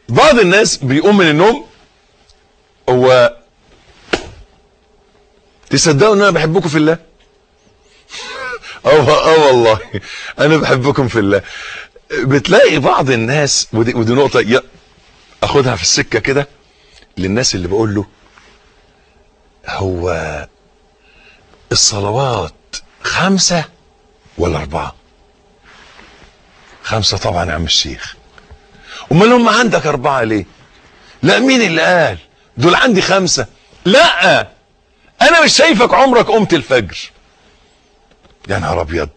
بعض الناس بيقوم من النوم، هو تصدقوا ان انا بحبكم في الله؟ والله انا بحبكم في الله. بتلاقي بعض الناس، ودي نقطة اخدها في السكة كده للناس اللي بقول له هو الصلوات 5 ولا 4؟ 5 طبعا يا عم الشيخ. امال هم عندك 4 ليه؟ لا مين اللي قال؟ دول عندي 5. لا انا مش شايفك عمرك قمت الفجر. يا نهار ابيض،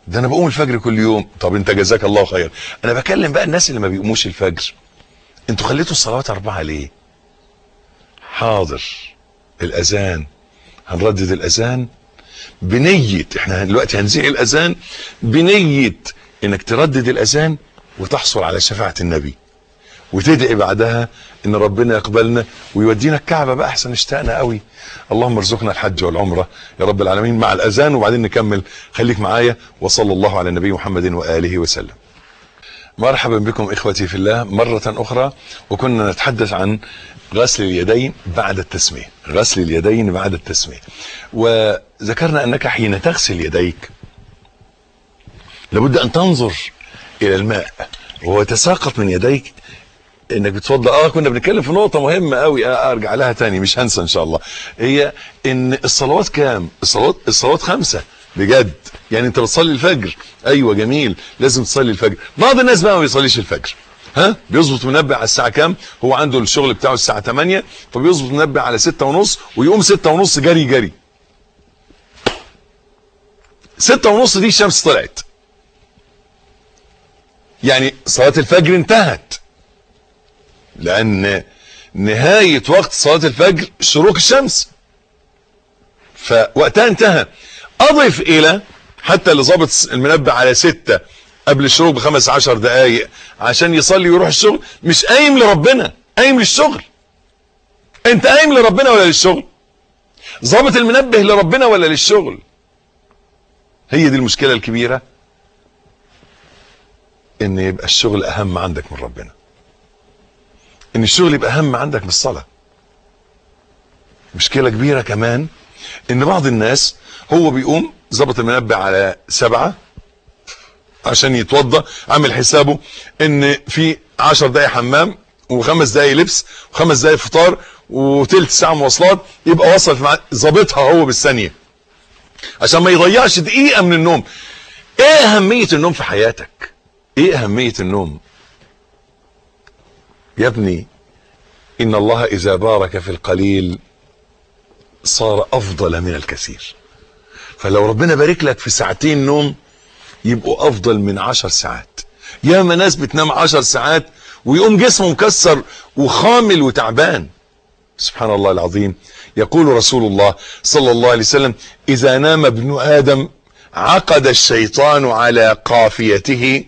ده انا بقوم الفجر كل يوم. طب انت جزاك الله خير. انا بكلم بقى الناس اللي ما بيقوموش الفجر. انتوا خليتوا الصلوات 4 ليه؟ حاضر، الاذان هنردد الاذان بنية، احنا دلوقتي هنذيع الاذان بنية انك تردد الاذان وتحصل على شفاعة النبي، وتدعي بعدها ان ربنا يقبلنا ويودينا الكعبة بقى، احسن اشتقنا قوي. اللهم ارزقنا الحج والعمرة يا رب العالمين مع الاذان، وبعدين نكمل. خليك معايا. وصلى الله على النبي محمد وآله وسلم. مرحبا بكم اخوتي في الله مرة اخرى، وكنا نتحدث عن غسل اليدين بعد التسمية. غسل اليدين بعد التسمية، وذكرنا انك حين تغسل يديك لابد ان تنظر الى الماء وهو يتساقط من يديك انك بتفضل. كنا بنتكلم في نقطة مهمة قوي، ارجع لها تاني مش هنسى ان شاء الله. هي ان الصلوات كام؟ الصلوات 5 بجد. يعني انت بتصلي الفجر، ايوه جميل، لازم تصلي الفجر. بعض الناس بقى ما بيصليش الفجر، بيظبط منبه على الساعة كام؟ هو عنده الشغل بتاعه الساعة 8، فبيظبط منبه على 6:30 ويقوم 6:30 جري جري. 6:30 دي الشمس طلعت، يعني صلاة الفجر انتهت، لان نهاية وقت صلاة الفجر شروق الشمس، فوقتها انتهى. اضف الى حتى اللي ظابط المنبه على 6 قبل الشروق ب15 دقايق عشان يصلي ويروح الشغل، مش قايم لربنا، قايم للشغل. انت قايم لربنا ولا للشغل؟ ظابط المنبه لربنا ولا للشغل؟ هي دي المشكلة الكبيرة، ان يبقى الشغل اهم عندك من ربنا، ان الشغل يبقى اهم عندك من الصلاة. مشكلة كبيرة كمان ان بعض الناس هو بيقوم ظبط المنبه على 7 عشان يتوضى، عامل حسابه ان في 10 دقايق حمام و5 دقايق لبس و5 دقايق فطار وتلت ساعة مواصلات، يبقى وصل في ظابطها هو بالثانية عشان ما يضيعش دقيقة من النوم. ايه اهمية النوم في حياتك؟ ايه اهمية النوم يا ابني؟ ان الله اذا بارك في القليل صار افضل من الكثير. فلو ربنا بارك لك في 2 نوم يبقوا افضل من 10 ساعات. ياما ناس بتنام 10 ساعات ويقوم جسمه مكسر وخامل وتعبان. سبحان الله العظيم. يقول رسول الله صلى الله عليه وسلم: اذا نام ابن ادم عقد الشيطان على قافيته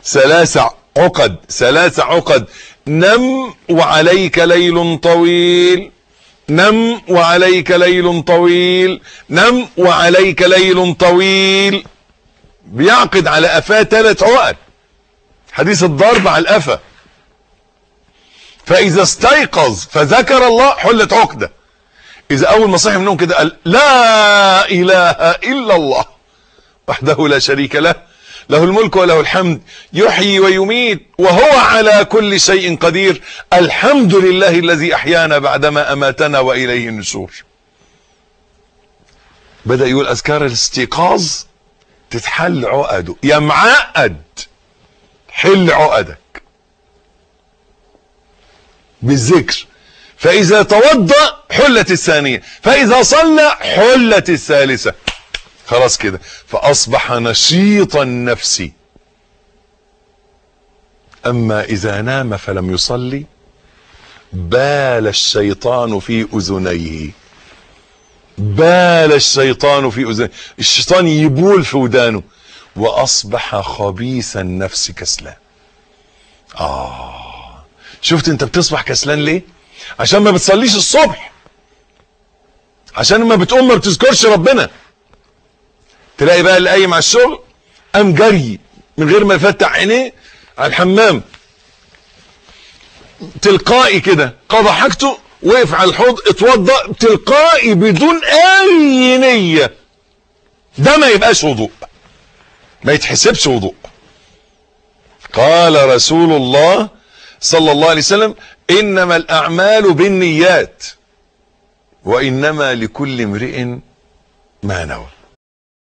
3 عقد، نم وعليك ليل طويل، نم وعليك ليل طويل، نم وعليك ليل طويل. بيعقد على قفاه 3 عقد، حديث الضرب على القفا. فاذا استيقظ فذكر الله حلت عقده. اذا اول ما صحي من النوم كده قال لا اله الا الله وحده لا شريك له، له الملك وله الحمد يحيي ويميت وهو على كل شيء قدير، الحمد لله الذي احيانا بعدما اماتنا واليه النشور. بدأ يقول اذكار الاستيقاظ تتحل عقده. يا معقد حل عقدك بالذكر. فاذا توضأ حلت الثانية، فاذا صلى حلت الثالثة. خلاص كده فاصبح نشيطا نفسي. اما اذا نام فلم يصلي بال الشيطان في اذنيه. بال الشيطان في اذنيه، الشيطان يبول في ودانه، واصبح خبيث النفس كسلان. شفت انت بتصبح كسلان ليه؟ عشان ما بتصليش الصبح، عشان ما بتقوم ما بتذكرش ربنا. تلاقي بقى اللي قايم على الشغل قام جري من غير ما يفتح عينيه على الحمام، تلقائي كده، قضى حاجته، وقف على الحوض، اتوضأ تلقائي بدون اي نية، ده ما يبقاش وضوء، ما يتحسبش وضوء. قال رسول الله صلى الله عليه وسلم: انما الاعمال بالنيات وانما لكل امرئ ما نوى.